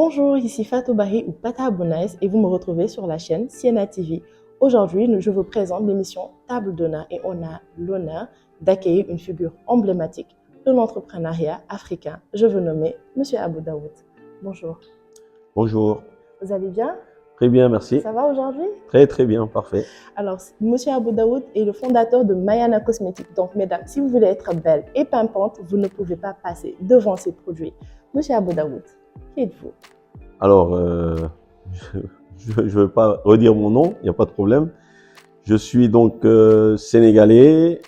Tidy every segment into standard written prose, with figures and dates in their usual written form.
Bonjour, ici Fatou Bahi ou Pata Abounaïs et vous me retrouvez sur la chaîne Siena TV. Aujourd'hui, je vous présente l'émission Table d'honneur et on a l'honneur d'accueillir une figure emblématique de l'entrepreneuriat africain. Je veux nommer Monsieur Abou Daoud. Bonjour. Bonjour. Vous allez bien? Très bien, merci. Ça va aujourd'hui? Très bien, parfait. Alors, Monsieur Abou Daoud est le fondateur de Mayana Cosmétiques. Donc, mesdames, si vous voulez être belle et pimpante, vous ne pouvez pas passer devant ces produits. Monsieur Abou Daoud, qui êtes-vous? Alors, je ne veux pas redire mon nom, il n'y a pas de problème. Je suis donc sénégalais,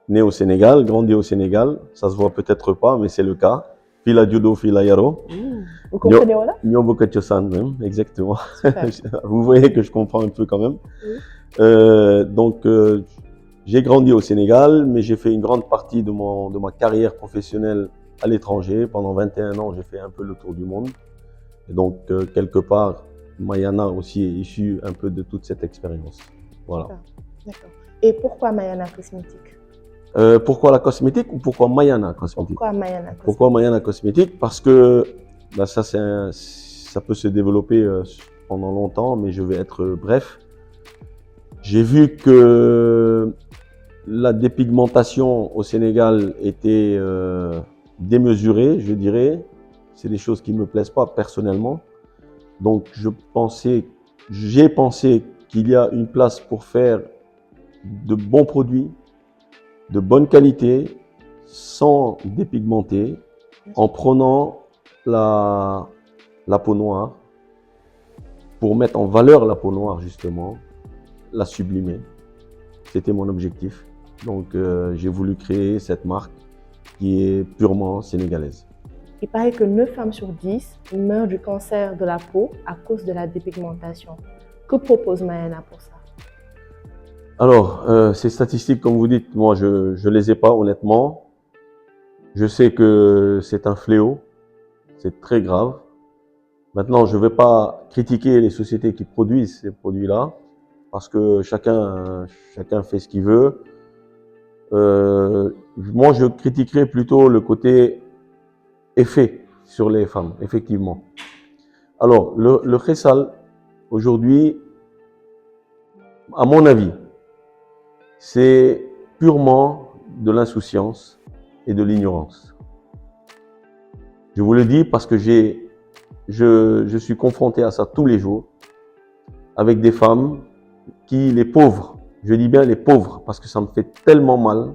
né au Sénégal, grandi au Sénégal. Ça se voit peut-être pas, mais c'est le cas. Fila judo, fila yaro. Vous comprenez voilà? Nyobo Ketchosan même, exactement. Super. Vous voyez que je comprends un peu quand même. Oui. J'ai grandi au Sénégal, mais j'ai fait une grande partie de ma carrière professionnelle à l'étranger. Pendant 21 ans, j'ai fait un peu le tour du monde. Et donc, quelque part, Mayana aussi est issue un peu de toute cette expérience. Voilà. D'accord. Et pourquoi Mayana Cosmétiques? Pourquoi la cosmétique ou pourquoi Mayana Cosmétique? Pourquoi Mayana Cosmétiques? Pourquoi Mayana Cosmétique? Parce que bah, ça peut se développer pendant longtemps, mais je vais être bref. J'ai vu que la dépigmentation au Sénégal était démesurée, je dirais. C'est des choses qui ne me plaisent pas personnellement. Donc j'ai pensé qu'il y a une place pour faire de bons produits, de bonne qualité, sans dépigmenter, en prenant la peau noire, pour mettre en valeur la peau noire justement, la sublimer. C'était mon objectif. Donc j'ai voulu créer cette marque qui est purement sénégalaise. Il paraît que 9 femmes sur 10 meurent du cancer de la peau à cause de la dépigmentation. Que propose Mayana pour ça? Alors, ces statistiques, comme vous dites, moi je ne les ai pas honnêtement. Je sais que c'est un fléau, c'est très grave. Maintenant, je ne vais pas critiquer les sociétés qui produisent ces produits-là, parce que chacun fait ce qu'il veut. Moi, je critiquerai plutôt le côté effet sur les femmes, effectivement. Alors, le khessal, aujourd'hui, à mon avis, c'est purement de l'insouciance et de l'ignorance. Je vous le dis parce que je suis confronté à ça tous les jours, avec des femmes qui, les pauvres, je dis bien les pauvres, parce que ça me fait tellement mal,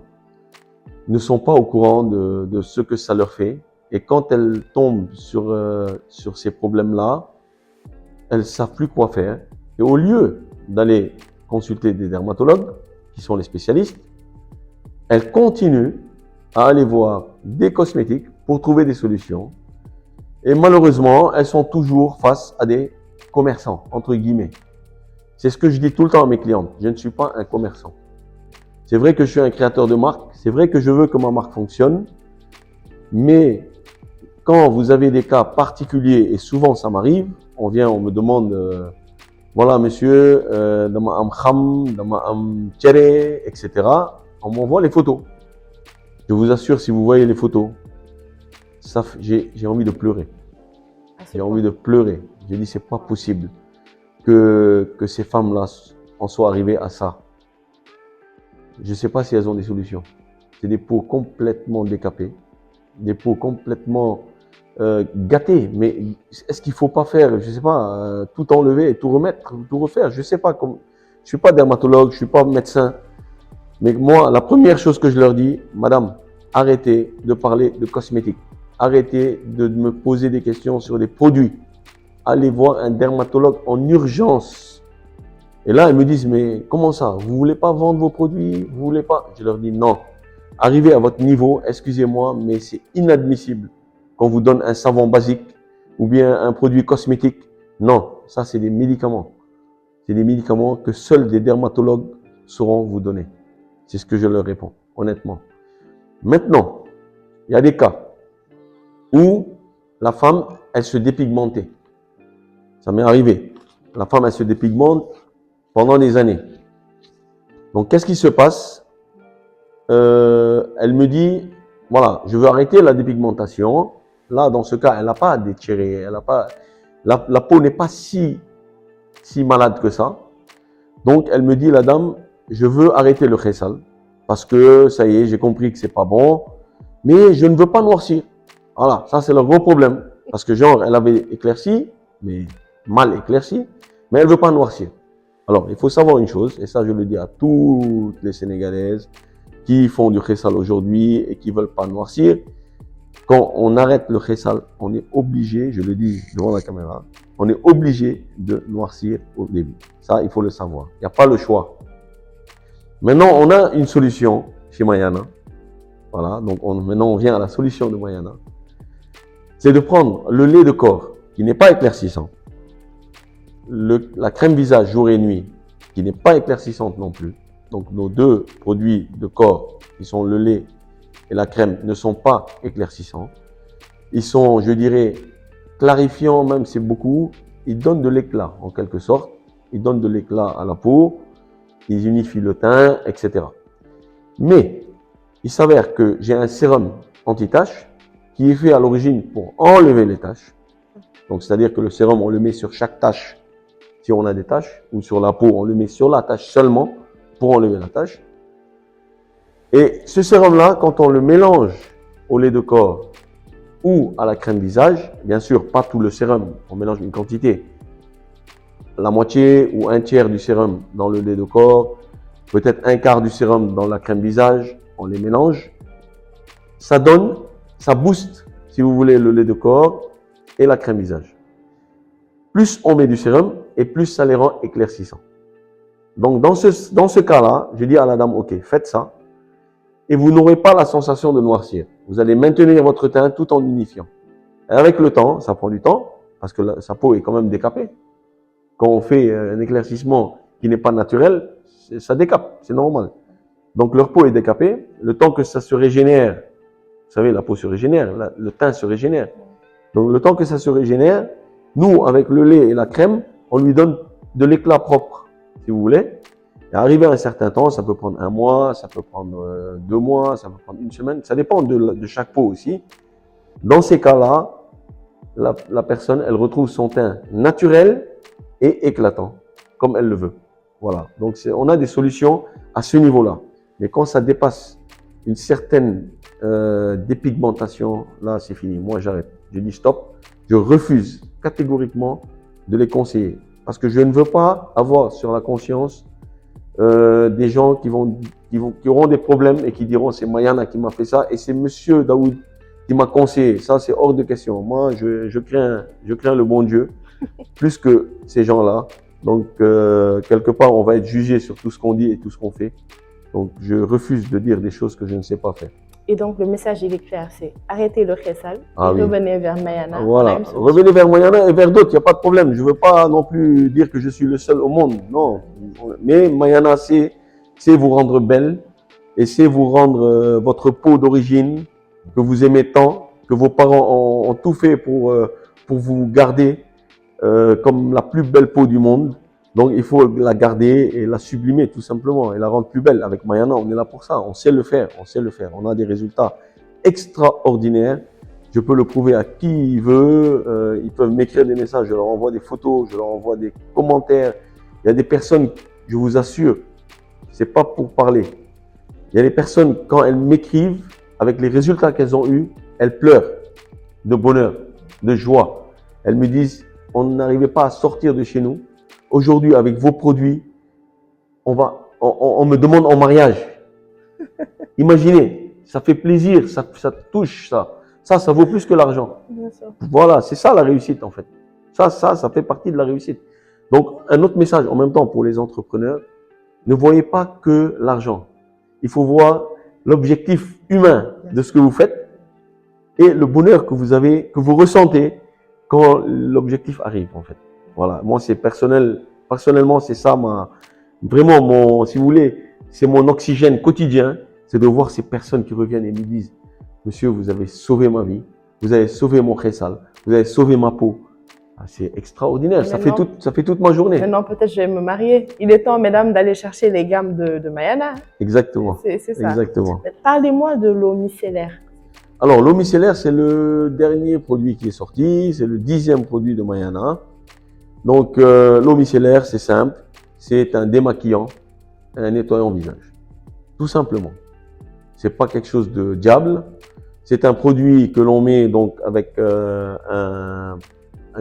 ne sont pas au courant de ce que ça leur fait. Et quand elles tombent sur ces problèmes-là, elles ne savent plus quoi faire. Et au lieu d'aller consulter des dermatologues, qui sont les spécialistes, elles continuent à aller voir des cosmétiques pour trouver des solutions. Et malheureusement, elles sont toujours face à des commerçants, entre guillemets. C'est ce que je dis tout le temps à mes clientes. Je ne suis pas un commerçant. C'est vrai que je suis un créateur de marque. C'est vrai que je veux que ma marque fonctionne. Mais quand vous avez des cas particuliers, et souvent ça m'arrive, on me demande, voilà monsieur, dama am kham, dama am tchéré, etc. On m'envoie les photos. Je vous assure, si vous voyez les photos, j'ai envie de pleurer. J'ai envie de pleurer. Je dis, c'est pas possible que ces femmes-là en soient arrivées à ça. Je ne sais pas si elles ont des solutions. C'est des peaux complètement décapées, des peaux complètement gâtées. Mais est-ce qu'il ne faut pas faire, je ne sais pas, tout enlever et tout remettre, tout refaire? Je ne sais pas. Je ne suis pas dermatologue, je ne suis pas médecin. Mais moi, la première chose que je leur dis, madame, arrêtez de parler de cosmétiques. Arrêtez de me poser des questions sur les produits. Allez voir un dermatologue en urgence. Et là, ils me disent, mais comment ça? Vous ne voulez pas vendre vos produits? Vous voulez pas? Je leur dis non. Arrivez à votre niveau, excusez-moi, mais c'est inadmissible qu'on vous donne un savon basique ou bien un produit cosmétique. Non, ça c'est des médicaments. C'est des médicaments que seuls des dermatologues sauront vous donner. C'est ce que je leur réponds, honnêtement. Maintenant, il y a des cas où la femme, elle se dépigmentait. Ça m'est arrivé. La femme, elle se dépigmente pendant des années. Donc, qu'est-ce qui se passe? Elle me dit, voilà, je veux arrêter la dépigmentation. Là, dans ce cas, elle n'a pas d'étiré, elle n'a pas. la peau n'est pas si malade que ça. Donc, elle me dit, la dame, je veux arrêter le khessal parce que ça y est, j'ai compris que c'est pas bon, mais je ne veux pas noircir. Voilà, ça c'est le gros problème. Parce que genre, elle avait éclairci, mais mal éclairci, mais elle ne veut pas noircir. Alors, il faut savoir une chose, et ça je le dis à toutes les Sénégalaises qui font du khessal aujourd'hui et qui ne veulent pas noircir. Quand on arrête le khessal, on est obligé, je le dis devant la caméra, on est obligé de noircir au début. Ça, il faut le savoir. Il n'y a pas le choix. Maintenant, on a une solution chez Mayana. Voilà, donc maintenant on vient à la solution de Mayana. C'est de prendre le lait de corps, qui n'est pas éclaircissant, la crème visage jour et nuit, qui n'est pas éclaircissante non plus. Donc nos deux produits de corps, qui sont le lait et la crème, ne sont pas éclaircissants. Ils sont, je dirais, clarifiants, même c'est beaucoup. Ils donnent de l'éclat, en quelque sorte. Ils donnent de l'éclat à la peau. Ils unifient le teint, etc. Mais, il s'avère que j'ai un sérum anti-taches qui est fait à l'origine pour enlever les taches. Donc, c'est-à-dire que le sérum, on le met sur chaque tache si on a des taches, ou sur la peau, on le met sur la tache seulement pour enlever la tache. Et ce sérum-là, quand on le mélange au lait de corps ou à la crème visage, bien sûr, pas tout le sérum, on mélange une quantité, la moitié ou un tiers du sérum dans le lait de corps, peut-être un quart du sérum dans la crème visage, on les mélange. Ça donne, ça booste, si vous voulez, le lait de corps et la crème visage. Plus on met du sérum et plus ça les rend éclaircissants. Donc dans ce cas-là, je dis à la dame, ok, faites ça et vous n'aurez pas la sensation de noircir. Vous allez maintenir votre teint tout en unifiant. Et avec le temps, ça prend du temps parce que sa peau est quand même décapée. Quand on fait un éclaircissement qui n'est pas naturel, ça décape, c'est normal. Donc leur peau est décapée, le temps que ça se régénère, vous savez, la peau se régénère, le teint se régénère. Donc le temps que ça se régénère, nous, avec le lait et la crème, on lui donne de l'éclat propre, si vous voulez. Et arrivé à un certain temps, ça peut prendre 1 mois, ça peut prendre 2 mois, ça peut prendre 1 semaine, ça dépend de chaque peau aussi. Dans ces cas-là, la personne, elle retrouve son teint naturel et éclatant, comme elle le veut. Voilà, donc on a des solutions à ce niveau-là. Mais quand ça dépasse une certaine dépigmentation, là c'est fini, moi j'arrête. Je dis stop, je refuse catégoriquement de les conseiller. Parce que je ne veux pas avoir sur la conscience des gens qui auront des problèmes et qui diront c'est Mayana qui m'a fait ça et c'est Monsieur Daoud qui m'a conseillé. Ça c'est hors de question. Moi je crains le bon Dieu plus que ces gens-là. Donc quelque part on va être jugé sur tout ce qu'on dit et tout ce qu'on fait. Donc je refuse de dire des choses que je ne sais pas faire. Et donc le message il est clair, c'est arrêtez le khessal et revenez vers Mayana. Voilà, revenez vers Mayana et vers d'autres, il n'y a pas de problème. Je ne veux pas non plus dire que je suis le seul au monde, non. Mais Mayana, c'est vous rendre belle et c'est vous rendre votre peau d'origine que vous aimez tant, que vos parents ont tout fait pour vous garder comme la plus belle peau du monde. Donc il faut la garder et la sublimer tout simplement et la rendre plus belle. Avec Mayana, on est là pour ça, on sait le faire, on sait le faire. On a des résultats extraordinaires. Je peux le prouver à qui il veut. Ils peuvent m'écrire des messages, je leur envoie des photos, je leur envoie des commentaires. Il y a des personnes, je vous assure, c'est pas pour parler. Il y a des personnes, quand elles m'écrivent, avec les résultats qu'elles ont eus, elles pleurent de bonheur, de joie. Elles me disent, on n'arrivait pas à sortir de chez nous. Aujourd'hui, avec vos produits, on me demande en mariage. Imaginez, ça fait plaisir, ça touche, ça. Ça vaut plus que l'argent. Voilà, c'est ça la réussite en fait. Ça fait partie de la réussite. Donc, un autre message en même temps pour les entrepreneurs, ne voyez pas que l'argent. Il faut voir l'objectif humain de ce que vous faites et le bonheur que vous avez, que vous ressentez quand l'objectif arrive en fait. Voilà, moi c'est personnellement c'est ça vraiment si vous voulez, c'est mon oxygène quotidien, c'est de voir ces personnes qui reviennent et me disent, monsieur, vous avez sauvé ma vie, vous avez sauvé mon khessal, vous avez sauvé ma peau. Ah, c'est extraordinaire, ça fait toute ma journée. Maintenant peut-être je vais me marier. Il est temps, mesdames, d'aller chercher les gammes de Mayana. Exactement. C'est ça. Exactement. Parlez-moi de l'eau micellaire. Alors, l'eau micellaire, c'est le dernier produit qui est sorti. C'est le 10e produit de Mayana. Donc, l'eau micellaire, c'est simple. C'est un démaquillant et un nettoyant visage. Tout simplement. C'est pas quelque chose de diable. C'est un produit que l'on met donc avec un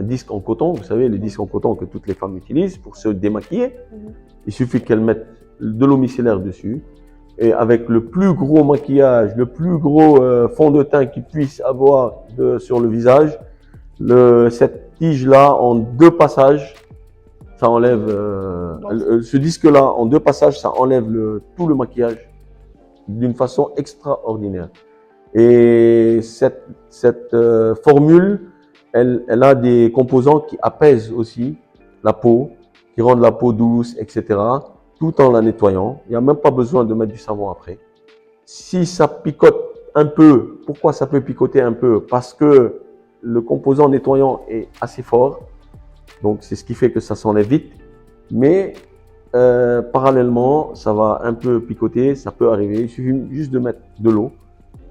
disque en coton. Vous savez, les disques en coton que toutes les femmes utilisent pour se démaquiller. Il suffit qu'elles mettent de l'eau micellaire dessus. Et avec le plus gros maquillage, le plus gros fond de teint qu'ils puissent avoir sur le visage, cette tige-là, en 2 passages, ça enlève, ce disque-là, en 2 passages, ça enlève tout le maquillage d'une façon extraordinaire. Et cette formule, elle a des composants qui apaisent aussi la peau, qui rendent la peau douce, etc., tout en la nettoyant. Il n'y a même pas besoin de mettre du savon après. Si ça picote un peu, pourquoi ça peut picoter un peu? Parce que le composant nettoyant est assez fort. Donc, c'est ce qui fait que ça s'enlève vite. Mais parallèlement, ça va un peu picoter, ça peut arriver. Il suffit juste de mettre de l'eau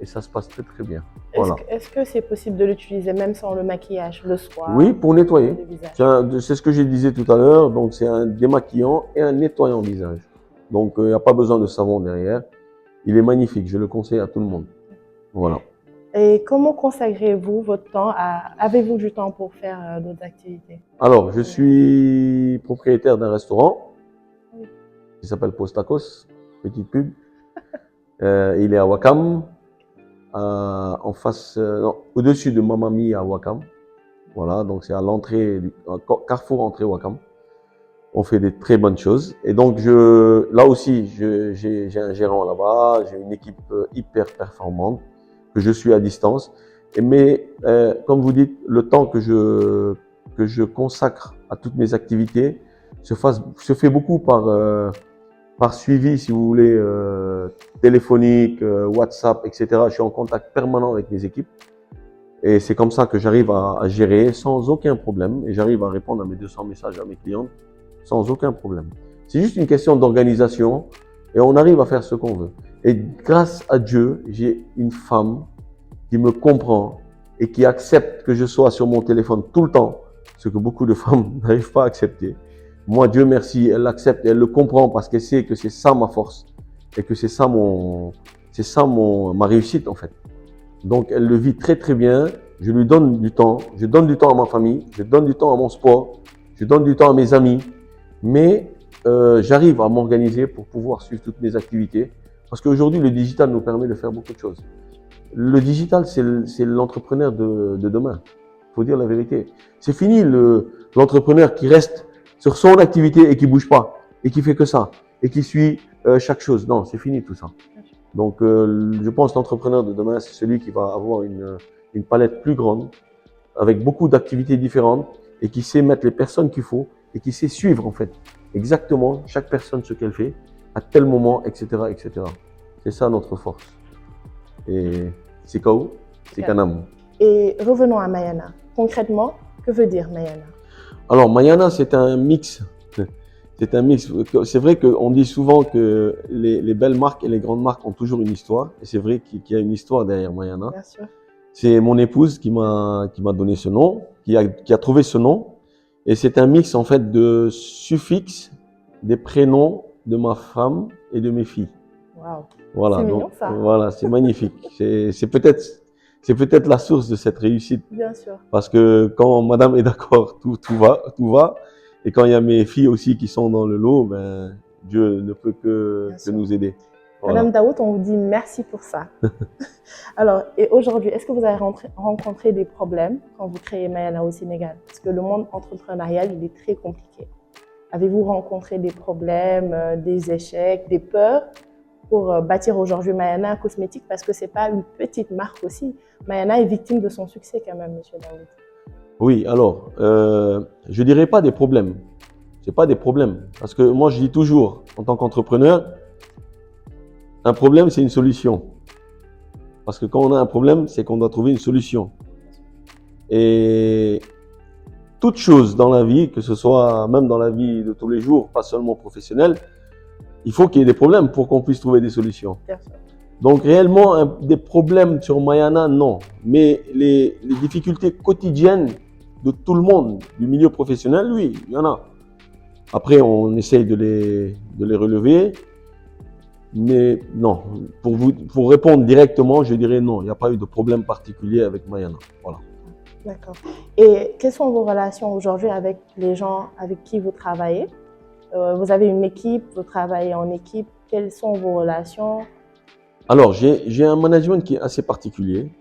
et ça se passe très très bien. Voilà. Est-ce que c'est possible de l'utiliser même sans le maquillage le soir? Oui, pour nettoyer. Le visage. C'est ce que je disais tout à l'heure. Donc, c'est un démaquillant et un nettoyant visage. Donc, il n'y a pas besoin de savon derrière. Il est magnifique. Je le conseille à tout le monde. Voilà. Et comment consacrez-vous votre temps Avez-vous du temps pour faire d'autres activités? Alors, je suis propriétaire d'un restaurant qui s'appelle Postacos, petite pub. Il est à Wakam, en face, au-dessus de Mamami à Wakam. Voilà, donc c'est à l'entrée, Carrefour entrée Wakam. On fait des très bonnes choses. Et donc, là aussi, j'ai un gérant là-bas, j'ai une équipe hyper performante que je suis à distance. Mais, comme vous dites, le temps que je consacre à toutes mes activités se fait beaucoup par suivi, si vous voulez, téléphonique, WhatsApp, etc. Je suis en contact permanent avec mes équipes. Et c'est comme ça que j'arrive à gérer sans aucun problème. Et j'arrive à répondre à mes 200 messages à mes clients sans aucun problème. C'est juste une question d'organisation et on arrive à faire ce qu'on veut. Et grâce à Dieu, j'ai une femme qui me comprend et qui accepte que je sois sur mon téléphone tout le temps, ce que beaucoup de femmes n'arrivent pas à accepter. Moi, Dieu merci, elle l'accepte et elle le comprend parce qu'elle sait que c'est ça ma force et que c'est ça ma réussite en fait. Donc, elle le vit très très bien. Je lui donne du temps. Je donne du temps à ma famille. Je donne du temps à mon sport. Je donne du temps à mes amis. Mais j'arrive à m'organiser pour pouvoir suivre toutes mes activités. Parce qu'aujourd'hui, le digital nous permet de faire beaucoup de choses. Le digital, c'est l'entrepreneur de demain. Il faut dire la vérité. C'est fini l'entrepreneur qui reste sur son activité et qui bouge pas. Et qui fait que ça. Et qui suit chaque chose. Non, c'est fini tout ça. Donc, je pense que l'entrepreneur de demain, c'est celui qui va avoir une palette plus grande, avec beaucoup d'activités différentes, et qui sait mettre les personnes qu'il faut, et qui sait suivre, en fait, exactement chaque personne ce qu'elle fait, à tel moment, etc., etc. C'est ça notre force. Et c'est Kao, c'est Kanam. Et revenons à Mayana. Concrètement, que veut dire Mayana? Alors, Mayana, c'est un mix. C'est un mix. C'est vrai qu'on dit souvent que les belles marques et les grandes marques ont toujours une histoire. Et c'est vrai qu'il y a une histoire derrière Mayana. Bien sûr. C'est mon épouse qui m'a donné ce nom, qui a trouvé ce nom. Et c'est un mix en fait de suffixes des prénoms de ma femme et de mes filles. Wow. Voilà. C'est donc, mignon ça. Voilà, c'est magnifique. C'est peut-être la source de cette réussite. Bien sûr. Parce que quand madame est d'accord, tout va. Et quand il y a mes filles aussi qui sont dans le lot, ben, Dieu ne peut que nous aider. Voilà. Madame Daoud, on vous dit merci pour ça. Alors, et aujourd'hui, est-ce que vous avez rencontré des problèmes quand vous créez Mayana au Sénégal? Parce que le monde entrepreneurial, il est très compliqué. Avez-vous rencontré des problèmes, des échecs, des peurs pour bâtir aujourd'hui Mayana Cosmétique? Parce que ce n'est pas une petite marque aussi. Mayana est victime de son succès quand même, monsieur Daoud. Oui, alors, je dirais pas des problèmes. C'est pas des problèmes. Parce que moi, je dis toujours, en tant qu'entrepreneur, un problème, c'est une solution. Parce que quand on a un problème, c'est qu'on doit trouver une solution. Et toute chose dans la vie, que ce soit même dans la vie de tous les jours, pas seulement professionnelle, il faut qu'il y ait des problèmes pour qu'on puisse trouver des solutions. Bien sûr. Donc réellement, des problèmes sur Mayana, non. Mais les difficultés quotidiennes de tout le monde, du milieu professionnel, oui, il y en a. Après, on essaye de les relever. Mais non, pour répondre directement, je dirais non, il n'y a pas eu de problème particulier avec Mayana. Voilà. D'accord. Et quelles sont vos relations aujourd'hui avec les gens avec qui vous travaillez? Vous avez une équipe, vous travaillez en équipe. Quelles sont vos relations? Alors, j'ai un management qui est assez particulier.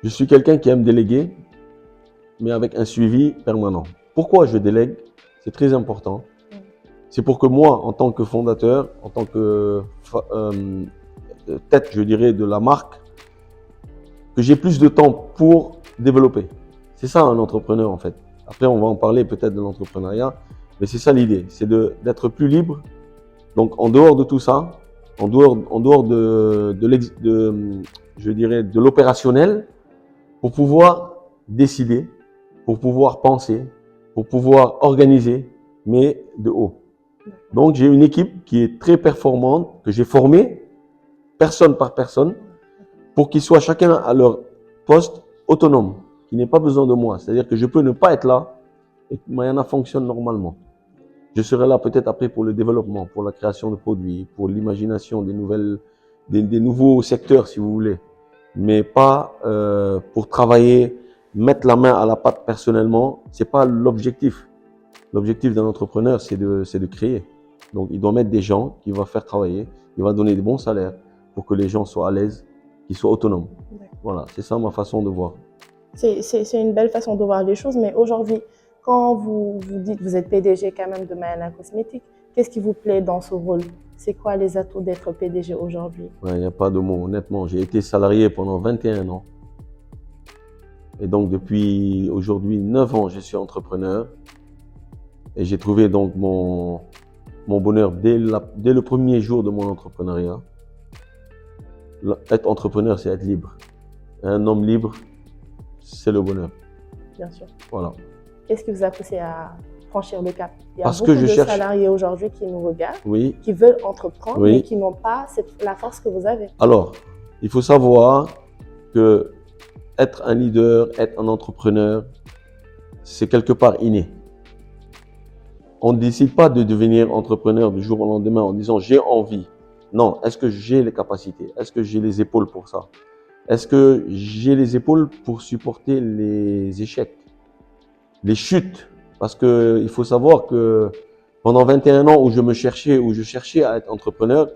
Je suis quelqu'un qui aime déléguer, mais avec un suivi permanent. Pourquoi je délègue? C'est très important. C'est pour que moi, en tant que fondateur, en tant que tête, je dirais, de la marque, que j'ai plus de temps pour développer. C'est ça un entrepreneur en fait. Après, on va en parler peut-être de l'entrepreneuriat, mais c'est ça l'idée, c'est d'être plus libre. Donc, en dehors de tout ça, en dehors je dirais, de l'opérationnel, pour pouvoir décider, pour pouvoir penser, pour pouvoir organiser, mais de haut. Donc, j'ai une équipe qui est très performante, que j'ai formée, personne par personne, pour qu'ils soient chacun à leur poste autonome, qui n'ait pas besoin de moi. C'est-à-dire que je peux ne pas être là et que Mayana fonctionne normalement. Je serai là peut-être après pour le développement, pour la création de produits, pour l'imagination des nouveaux secteurs, si vous voulez. Mais pas pour travailler, mettre la main à la pâte personnellement. C'est pas l'objectif. L'objectif d'un entrepreneur, c'est de créer. Donc, il doit mettre des gens qu'il va faire travailler. Il va donner des bons salaires pour que les gens soient à l'aise, qu'ils soient autonomes. Voilà, c'est ça ma façon de voir. C'est une belle façon de voir les choses, mais aujourd'hui, quand vous dites, vous êtes PDG quand même de Mayana Cosmétiques, qu'est-ce qui vous plaît dans ce rôle? C'est quoi les atouts d'être PDG aujourd'hui? Ouais, il n'y a pas de mots, honnêtement. J'ai été salarié pendant 21 ans. Et donc, depuis aujourd'hui 9 ans, je suis entrepreneur. Et j'ai trouvé donc mon bonheur dès le premier jour de mon entrepreneuriat. Être entrepreneur, c'est être libre. Un homme libre, c'est le bonheur. Bien sûr. Voilà. Qu'est-ce qui vous a poussé à franchir le cap? Il y a Parce beaucoup que je de cherche... salariés aujourd'hui qui nous regardent, oui, qui veulent entreprendre, oui, mais qui n'ont pas la force que vous avez. Alors, il faut savoir que être un leader, être un entrepreneur, c'est quelque part inné. On ne décide pas de devenir entrepreneur du jour au lendemain en disant j'ai envie. Non, est-ce que j'ai les capacités? Est-ce que j'ai les épaules pour ça? Est-ce que j'ai les épaules pour supporter les échecs, les chutes? Parce que il faut savoir que pendant 21 ans où je cherchais à être entrepreneur,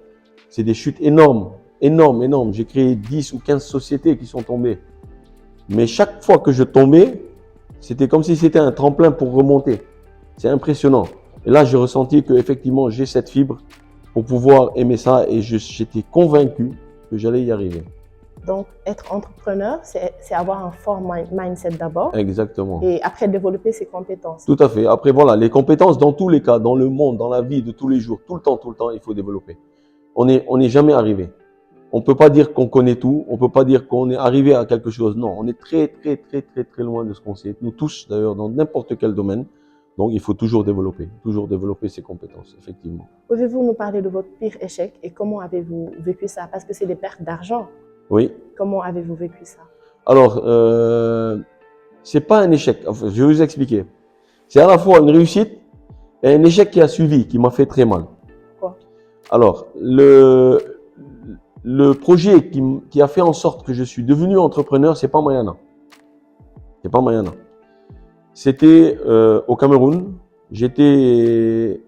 c'est des chutes énormes, énormes. J'ai créé 10 ou 15 sociétés qui sont tombées. Mais chaque fois que je tombais, c'était comme si c'était un tremplin pour remonter. C'est impressionnant. Et là, j'ai ressenti que effectivement, j'ai cette fibre pour pouvoir aimer ça et j'étais convaincu que j'allais y arriver. Donc, être entrepreneur, c'est avoir un fort mindset d'abord. Exactement. Et après, développer ses compétences. Tout à fait. Après, voilà, les compétences dans tous les cas, dans le monde, dans la vie de tous les jours, tout le temps, il faut développer. On n'est jamais arrivé. On peut pas dire qu'on connaît tout, on peut pas dire qu'on est arrivé à quelque chose. Non, on est très loin de ce qu'on sait. Nous tous, d'ailleurs, dans n'importe quel domaine. Donc, il faut toujours développer ses compétences, effectivement. Pouvez-vous nous parler de votre pire échec et comment avez-vous vécu ça? Parce que c'est des pertes d'argent. Oui. Comment avez-vous vécu ça? Alors, c'est pas un échec. Enfin, je vais vous expliquer. C'est à la fois une réussite et un échec qui a suivi, qui m'a fait très mal. Pourquoi? Alors, le projet qui a fait en sorte que je suis devenu entrepreneur, c'est pas Mayana. C'est pas Mayana. C'était au Cameroun. J'ai pris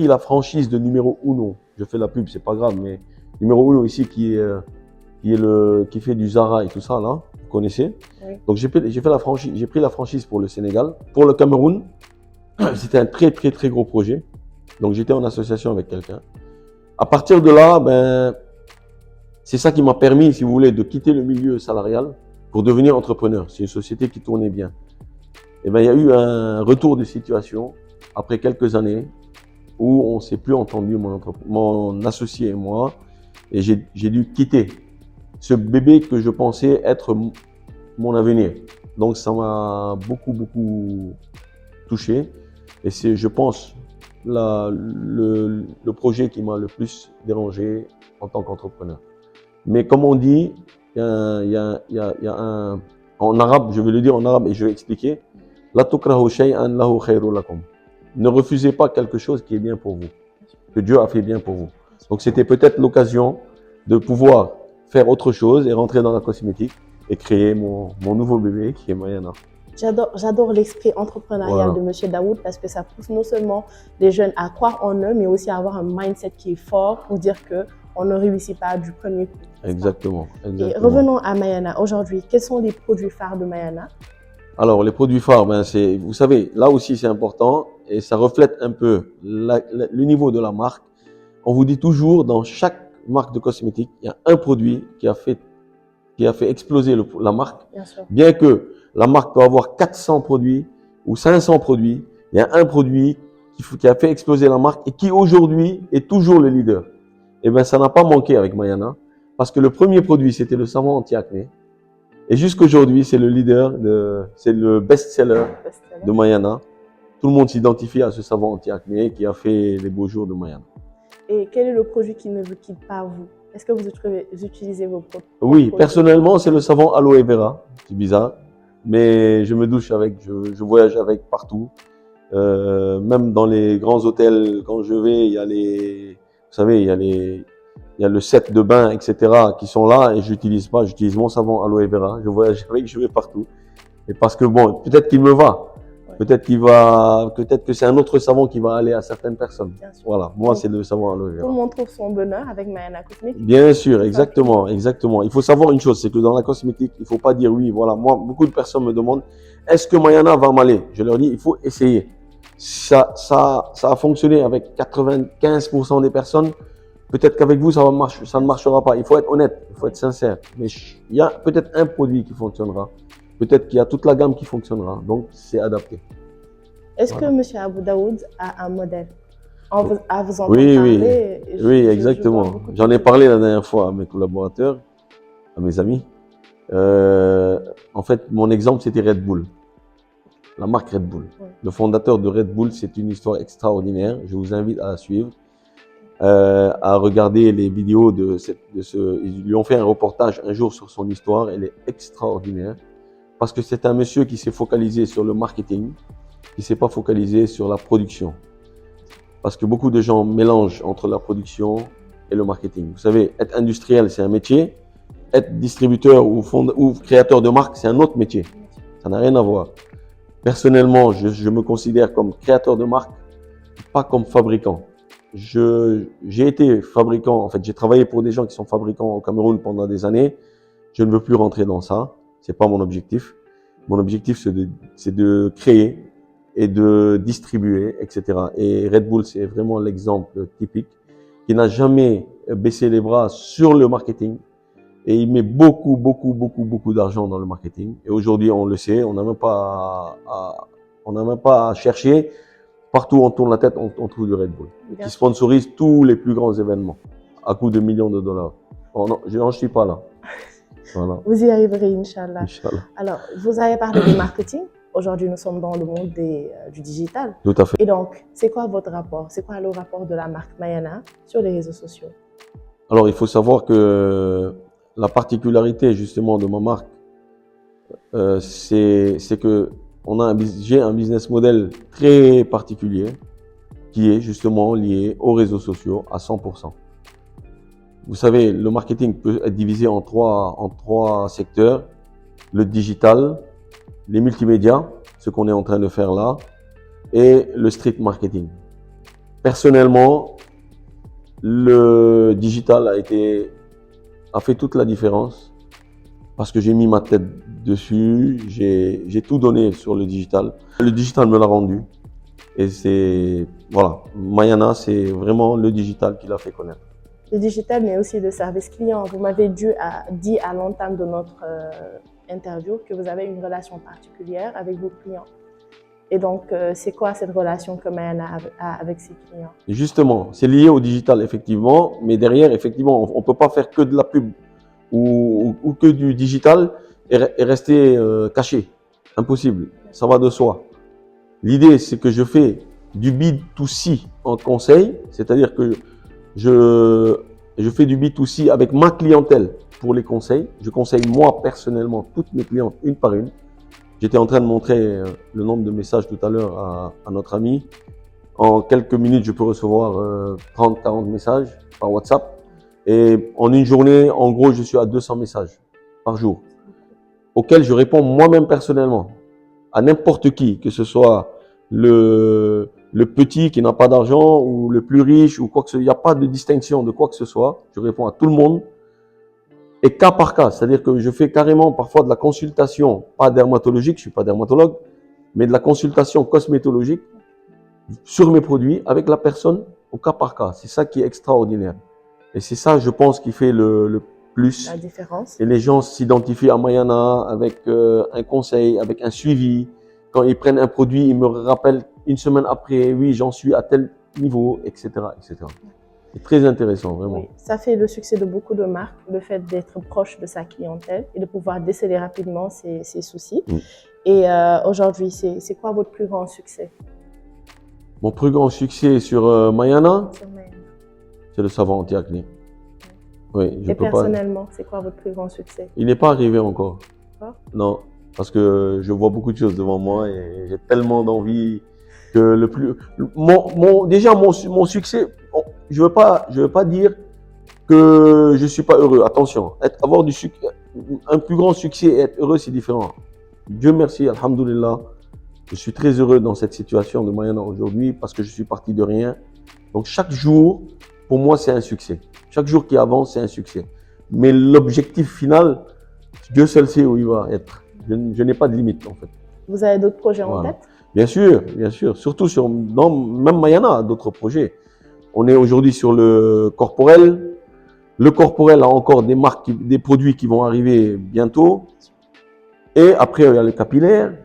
la franchise de Numéro Uno. Je fais la pub, c'est pas grave, mais Numéro Uno ici qui fait du Zara et tout ça là, vous connaissez. Oui. Donc j'ai pris la franchise pour le Sénégal, pour le Cameroun. C'était un très gros projet. Donc j'étais en association avec quelqu'un. À partir de là, c'est ça qui m'a permis, si vous voulez, de quitter le milieu salarial pour devenir entrepreneur. C'est une société qui tournait bien. Et il y a eu un retour de situation après quelques années où on s'est plus entendu, mon associé et moi, et j'ai dû quitter ce bébé que je pensais être mon avenir. Donc ça m'a beaucoup touché. Et c'est, je pense, le projet qui m'a le plus dérangé en tant qu'entrepreneur. Mais comme on dit, en arabe, je vais le dire en arabe et je vais expliquer. La tukrahu shay'an lahu khayru lakum. Ne refusez pas quelque chose qui est bien pour vous, que Dieu a fait bien pour vous. Donc c'était peut-être l'occasion de pouvoir faire autre chose et rentrer dans la cosmétique et créer mon nouveau bébé qui est Mayana. J'adore l'esprit entrepreneurial de M. Daoud parce que ça pousse non seulement les jeunes à croire en eux, mais aussi à avoir un mindset qui est fort pour dire qu'on ne réussit pas du premier coup. Exactement. Et revenons à Mayana. Aujourd'hui, quels sont les produits phares de Mayana? Alors, les produits phares, vous savez, là aussi c'est important et ça reflète un peu le niveau de la marque. On vous dit toujours, dans chaque marque de cosmétiques, il y a un produit qui a fait exploser la marque. Bien que la marque peut avoir 400 produits ou 500 produits, il y a un produit qui a fait exploser la marque et qui aujourd'hui est toujours le leader. Et bien, ça n'a pas manqué avec Mayana parce que le premier produit, c'était le savon anti-acné. Et jusqu'aujourd'hui, c'est le leader, c'est le best-seller de Mayana. Tout le monde s'identifie à ce savon anti-acné qui a fait les beaux jours de Mayana. Et quel est le produit qui ne vous quitte pas, vous? Est-ce que vous utilisez vos produits? Oui, personnellement, c'est le savon aloe vera. C'est bizarre, mais je me douche avec, je voyage avec partout. Même dans les grands hôtels, quand je vais, il y a vous savez, il y a le set de bain, etc. qui sont là et j'utilise mon savon aloe vera. Je voyage avec, je vais partout. Et parce que bon, peut-être qu'il me va. Peut-être que c'est un autre savon qui va aller à certaines personnes. Voilà, moi c'est le savon aloe vera. Tout le monde trouve son bonheur avec Mayana Cosmétique. Bien sûr, exactement. Il faut savoir une chose, c'est que dans la cosmétique, il ne faut pas dire oui, voilà. Moi, beaucoup de personnes me demandent, est-ce que Mayana va m'aller? Je leur dis, il faut essayer. Ça a fonctionné avec 95% des personnes. Peut-être qu'avec vous, ça ne marchera pas. Il faut être honnête, il faut être sincère. Mais il y a peut-être un produit qui fonctionnera. Peut-être qu'il y a toute la gamme qui fonctionnera. Donc, c'est adapté. Est-ce que M. Abou Daoud a un modèle? À vous entendre parler, oui, exactement. J'en ai parlé la dernière fois à mes collaborateurs, à mes amis. En fait, mon exemple, c'était Red Bull. La marque Red Bull. Le fondateur de Red Bull, c'est une histoire extraordinaire. Je vous invite à la suivre. À regarder les vidéos ils lui ont fait un reportage un jour sur son histoire. Elle est extraordinaire parce que c'est un monsieur qui s'est focalisé sur le marketing, qui s'est pas focalisé sur la production. Parce que beaucoup de gens mélangent entre la production et le marketing. Vous savez, être industriel, c'est un métier. Être distributeur ou créateur de marque, c'est un autre métier. Ça n'a rien à voir. Personnellement, je me considère comme créateur de marque, pas comme fabricant. J'ai été fabricant, en fait, j'ai travaillé pour des gens qui sont fabricants au Cameroun pendant des années. Je ne veux plus rentrer dans ça. C'est pas mon objectif. Mon objectif, c'est de créer et de distribuer, etc. Et Red Bull, c'est vraiment l'exemple typique qui n'a jamais baissé les bras sur le marketing. Et il met beaucoup d'argent dans le marketing. Et aujourd'hui, on le sait, on n'a même pas à chercher. Partout où on tourne la tête, on trouve du Red Bull. Qui sponsorise tous les plus grands événements à coût de millions de dollars. Oh non, je n'en suis pas là. Voilà. Vous y arriverez, Inch'Allah. Alors, vous avez parlé du marketing. Aujourd'hui, nous sommes dans le monde du digital. Tout à fait. Et donc, c'est quoi votre rapport? C'est quoi le rapport de la marque Mayana sur les réseaux sociaux? Alors, il faut savoir que la particularité justement de ma marque, c'est que j'ai un business model très particulier qui est justement lié aux réseaux sociaux à 100%. Vous savez, le marketing peut être divisé en trois secteurs. Le digital, les multimédias, ce qu'on est en train de faire là, et le street marketing. Personnellement, le digital a fait toute la différence parce que j'ai mis ma tête dessus, j'ai tout donné sur le digital. Le digital me l'a rendu et voilà, Mayana, c'est vraiment le digital qui l'a fait connaître. Le digital, mais aussi le service client. Vous m'avez dit à l'entame de notre interview que vous avez une relation particulière avec vos clients. Et donc, c'est quoi cette relation que Mayana a avec ses clients? Justement, c'est lié au digital, effectivement, mais derrière, effectivement, on ne peut pas faire que de la pub ou que du digital et rester caché. Impossible, ça va de soi. L'idée, c'est que je fais du B2C en conseil, c'est-à-dire que je fais du B2C avec ma clientèle pour les conseils. Je conseille moi personnellement toutes mes clientes une par une. J'étais en train de montrer le nombre de messages tout à l'heure à notre ami. En quelques minutes, je peux recevoir 30, 40 messages par WhatsApp. Et en une journée, en gros, je suis à 200 messages par jour, auxquels je réponds moi-même personnellement, à n'importe qui, que ce soit le petit qui n'a pas d'argent ou le plus riche ou quoi que ce soit. Il n'y a pas de distinction de quoi que ce soit. Je réponds à tout le monde. Et cas par cas, c'est-à-dire que je fais carrément parfois de la consultation, pas dermatologique, je suis pas dermatologue, mais de la consultation cosmétologique sur mes produits avec la personne au cas par cas. C'est ça qui est extraordinaire. Et c'est ça, je pense, qui fait le plus. La différence. Et les gens s'identifient à Mayana avec un conseil, avec un suivi. Quand ils prennent un produit, ils me rappellent une semaine après, oui, j'en suis à tel niveau, etc., etc. C'est très intéressant, vraiment. Oui, ça fait le succès de beaucoup de marques, le fait d'être proche de sa clientèle et de pouvoir déceler rapidement ses soucis. Et aujourd'hui, c'est quoi votre plus grand succès? Mon plus grand succès sur Mayana, Sur Mayana. c'est le savon anti-acné. Oui, je Et peux personnellement, c'est quoi votre plus grand succès? Il n'est pas arrivé encore. Pas? Non, parce que je vois beaucoup de choses devant moi et j'ai tellement d'envie que le plus. Déjà, mon succès, je veux pas dire que je suis pas heureux. Attention, avoir du succès, un plus grand succès et être heureux, c'est différent. Dieu merci, alhamdoulilah, je suis très heureux dans cette situation de Mayana aujourd'hui parce que je suis parti de rien. Donc chaque jour, pour moi, c'est un succès. Chaque jour qui avance, c'est un succès. Mais l'objectif final, Dieu seul sait où il va être. Je n'ai pas de limite, en fait. Vous avez d'autres projets en Voilà. tête? Bien sûr, bien sûr. Surtout même Mayana a d'autres projets. On est aujourd'hui sur le corporel. Le corporel a encore des marques, des produits qui vont arriver bientôt. Et après, il y a les capillaires.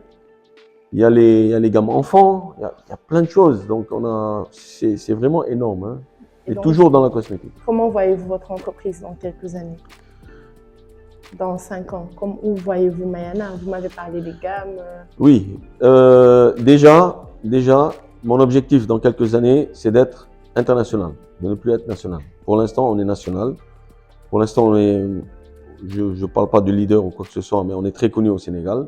Il y a les gammes enfants. Il y a plein de choses. Donc, c'est vraiment énorme. Hein. Et donc, toujours dans la cosmétique. Comment voyez-vous votre entreprise dans quelques années? Dans 5 ans, où voyez-vous Mayana? Vous m'avez parlé des gammes. Oui, déjà, mon objectif dans quelques années, c'est d'être international, de ne plus être national. Pour l'instant, on est national. Pour l'instant, je ne parle pas de leader ou quoi que ce soit, mais on est très connu au Sénégal.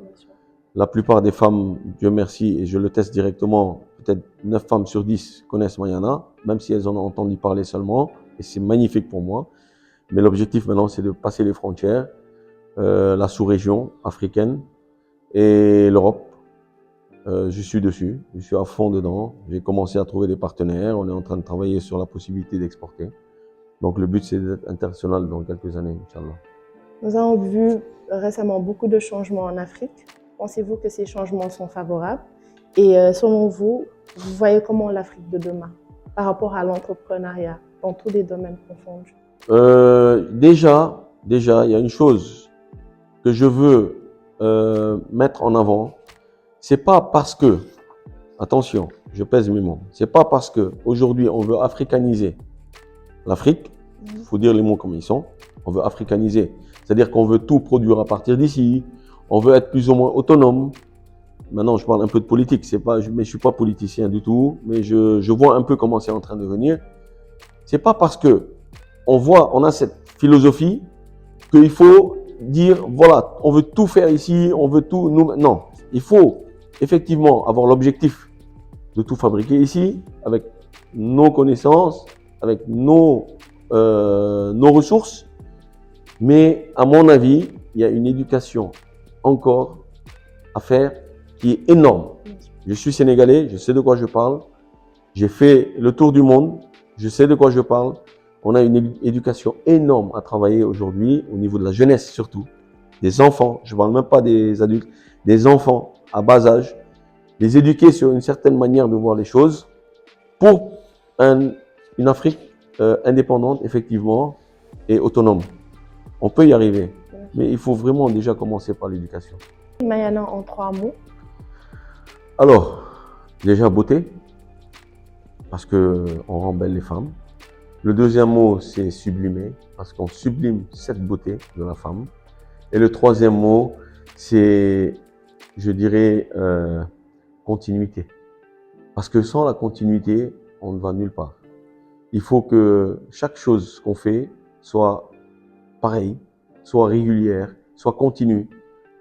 La plupart des femmes, Dieu merci, et je le teste directement, peut-être 9 femmes sur 10 connaissent Mayana, même si elles en ont entendu parler seulement, et c'est magnifique pour moi. Mais l'objectif maintenant, c'est de passer les frontières, la sous-région africaine et l'Europe. Je suis dessus, je suis à fond dedans. J'ai commencé à trouver des partenaires, on est en train de travailler sur la possibilité d'exporter. Donc le but, c'est d'être international dans quelques années, Inch'Allah. Nous avons vu récemment beaucoup de changements en Afrique. Pensez-vous que ces changements sont favorables? Et selon vous, vous voyez comment l'Afrique de demain par rapport à l'entrepreneuriat dans tous les domaines confondus? Déjà, il y a une chose que je veux mettre en avant. C'est pas parce que, attention, je pèse mes mots, c'est pas parce que aujourd'hui on veut africaniser l'Afrique, il faut dire les mots comme ils sont, on veut africaniser, c'est-à-dire qu'on veut tout produire à partir d'ici, on veut être plus ou moins autonome. Maintenant, je parle un peu de politique, mais je suis pas politicien du tout, mais je vois un peu comment c'est en train de venir. C'est pas parce que on a cette philosophie qu'il faut dire, voilà, on veut tout faire ici, on veut tout, non, il faut effectivement avoir l'objectif de tout fabriquer ici, avec nos connaissances, avec nos ressources, mais à mon avis, il y a une éducation encore à faire qui est énorme. Je suis sénégalais, je sais de quoi je parle, j'ai fait le tour du monde, je sais de quoi je parle. On a une éducation énorme à travailler aujourd'hui, au niveau de la jeunesse surtout, des enfants, je ne parle même pas des adultes, des enfants à bas âge, les éduquer sur une certaine manière de voir les choses pour une Afrique indépendante, effectivement, et autonome. On peut y arriver, mais il faut vraiment déjà commencer par l'éducation. Mayana en 3 mots. Alors, déjà beauté, parce qu'on rend belles les femmes. Le deuxième mot, c'est sublimer, parce qu'on sublime cette beauté de la femme. Et le troisième mot, c'est, je dirais, continuité. Parce que sans la continuité, on ne va nulle part. Il faut que chaque chose qu'on fait soit pareille, soit régulière, soit continue.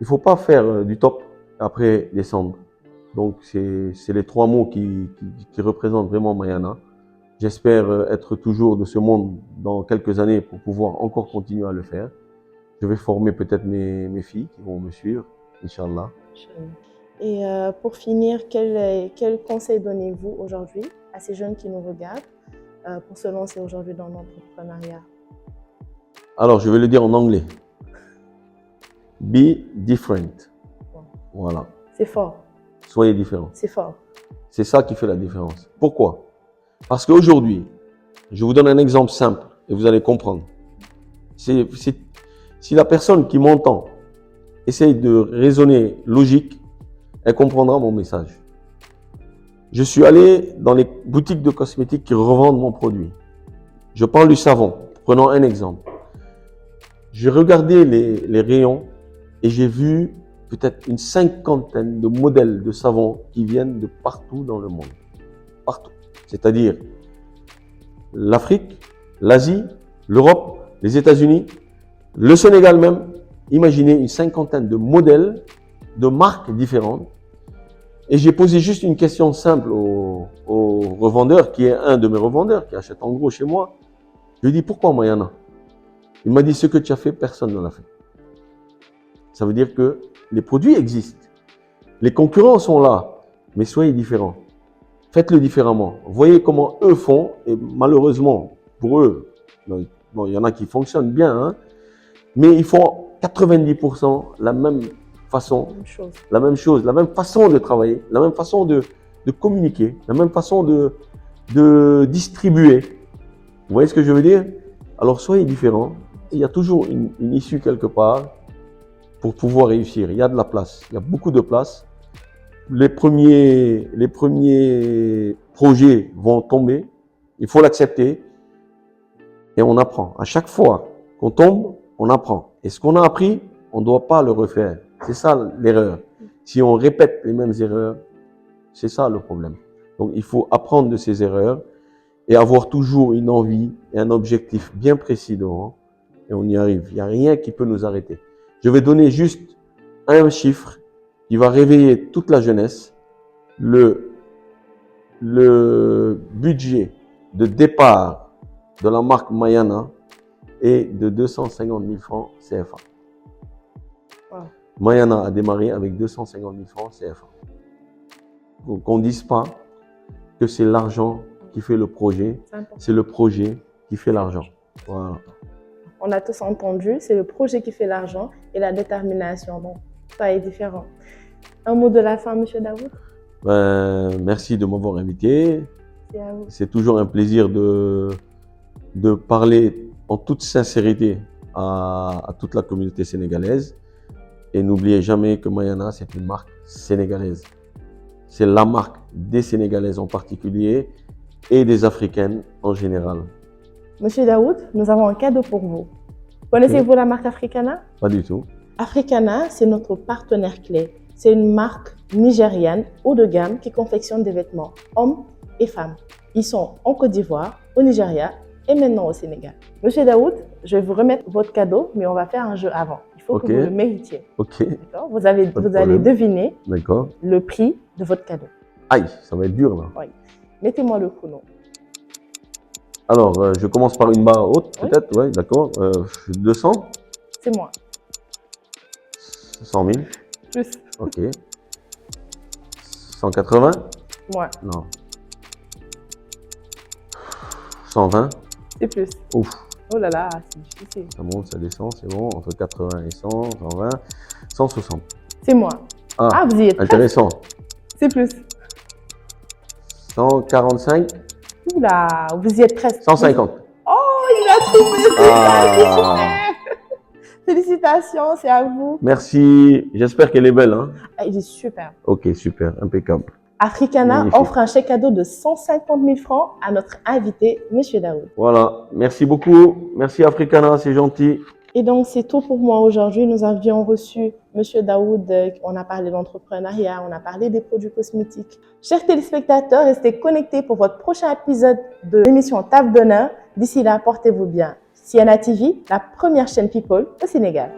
Il ne faut pas faire du top et après descendre. Donc, c'est les 3 mots qui représentent vraiment Mayana. J'espère être toujours de ce monde dans quelques années pour pouvoir encore continuer à le faire. Je vais former peut-être mes filles qui vont me suivre, Inch'Allah. Et pour finir, quel conseil donnez-vous aujourd'hui à ces jeunes qui nous regardent pour se lancer aujourd'hui dans l'entrepreneuriat? Alors, je vais le dire en anglais. Be different. Voilà. C'est fort. Soyez différents. C'est fort. C'est ça qui fait la différence. Pourquoi? Parce qu'aujourd'hui, je vous donne un exemple simple et vous allez comprendre. Si la personne qui m'entend essaye de raisonner logique, elle comprendra mon message. Je suis allé dans les boutiques de cosmétiques qui revendent mon produit. Je parle du savon. Prenons un exemple. J'ai regardé les rayons et j'ai vu peut-être une 50aine de modèles de savon qui viennent de partout dans le monde. Partout. C'est-à-dire l'Afrique, l'Asie, l'Europe, les États-Unis, le Sénégal même. Imaginez une 50aine de modèles, de marques différentes. Et j'ai posé juste une question simple au revendeur, qui est un de mes revendeurs, qui achète en gros chez moi. Je lui ai dit, pourquoi Mayana? Il m'a dit, ce que tu as fait, personne ne l'a fait. Ça veut dire que les produits existent. Les concurrents sont là, mais soyez différents. Faites-le différemment. Voyez comment eux font, et malheureusement, pour eux, bon, il y en a qui fonctionnent bien, hein, mais ils font 90% la même façon, la même chose, la même façon de travailler, la même façon de communiquer, la même façon de distribuer. Vous voyez ce que je veux dire? Alors soyez différents. Il y a toujours une issue quelque part pour pouvoir réussir. Il y a de la place, il y a beaucoup de place. Les premiers projets vont tomber, il faut l'accepter et on apprend. À chaque fois qu'on tombe, on apprend. Et ce qu'on a appris, on ne doit pas le refaire. C'est ça l'erreur. Si on répète les mêmes erreurs, c'est ça le problème. Donc il faut apprendre de ces erreurs et avoir toujours une envie et un objectif bien précis devant. Et on y arrive. Il n'y a rien qui peut nous arrêter. Je vais donner juste un chiffre qui va réveiller toute la jeunesse. Le budget de départ de la marque Mayana est de 250 000 francs CFA. Wow. Mayana a démarré avec 250 000 francs CFA. Donc, qu'on ne dise pas que c'est l'argent qui fait le projet, c'est le projet qui fait l'argent. Voilà. On a tous entendu, c'est le projet qui fait l'argent et la détermination. Donc, ça est différent. Un mot de la fin, M. Daoud? Merci de m'avoir invité. C'est toujours un plaisir de parler en toute sincérité à toute la communauté sénégalaise. Et n'oubliez jamais que Mayana, c'est une marque sénégalaise. C'est la marque des Sénégalaises en particulier et des Africaines en général. Monsieur Daoud, nous avons un cadeau pour vous. Connaissez-vous la marque Africana? Pas du tout. Africana, c'est notre partenaire clé. C'est une marque nigériane haut de gamme qui confectionne des vêtements hommes et femmes. Ils sont en Côte d'Ivoire, au Nigeria et maintenant au Sénégal. Monsieur Daoud, je vais vous remettre votre cadeau, mais on va faire un jeu avant. Il faut que vous le méritiez. Ok. D'accord? Vous allez deviner le prix de votre cadeau. Aïe, ça va être dur là. Oui. Mettez-moi le chrono. Alors, je commence par une barre haute, peut-être, oui, d'accord. 200. C'est moi. 100 000. Plus. Ok. 180. Moi. Non. 120. C'est plus. Ouf. Oh là là, c'est difficile. Ça monte, ça descend, c'est bon. Entre 80 et 100, 120, 160. C'est moi. Ah, vous y êtes intéressant. C'est plus. 145. Oula, vous y êtes presque. 150. Oh, il a trouvé. Félicitations, c'est à vous. Merci. J'espère qu'elle est belle. Hein? Il est super. Ok, super, impeccable. Africana offre un chèque cadeau de 150 000 francs à notre invité, M. Daoud. Voilà, merci beaucoup. Merci Africana, c'est gentil. Et donc, c'est tout pour moi aujourd'hui. Nous avions reçu Monsieur Daoud, on a parlé d'entrepreneuriat, on a parlé des produits cosmétiques. Chers téléspectateurs, restez connectés pour votre prochain épisode de l'émission Table d'honneur. D'ici là, portez-vous bien. Sienna TV, la première chaîne People au Sénégal.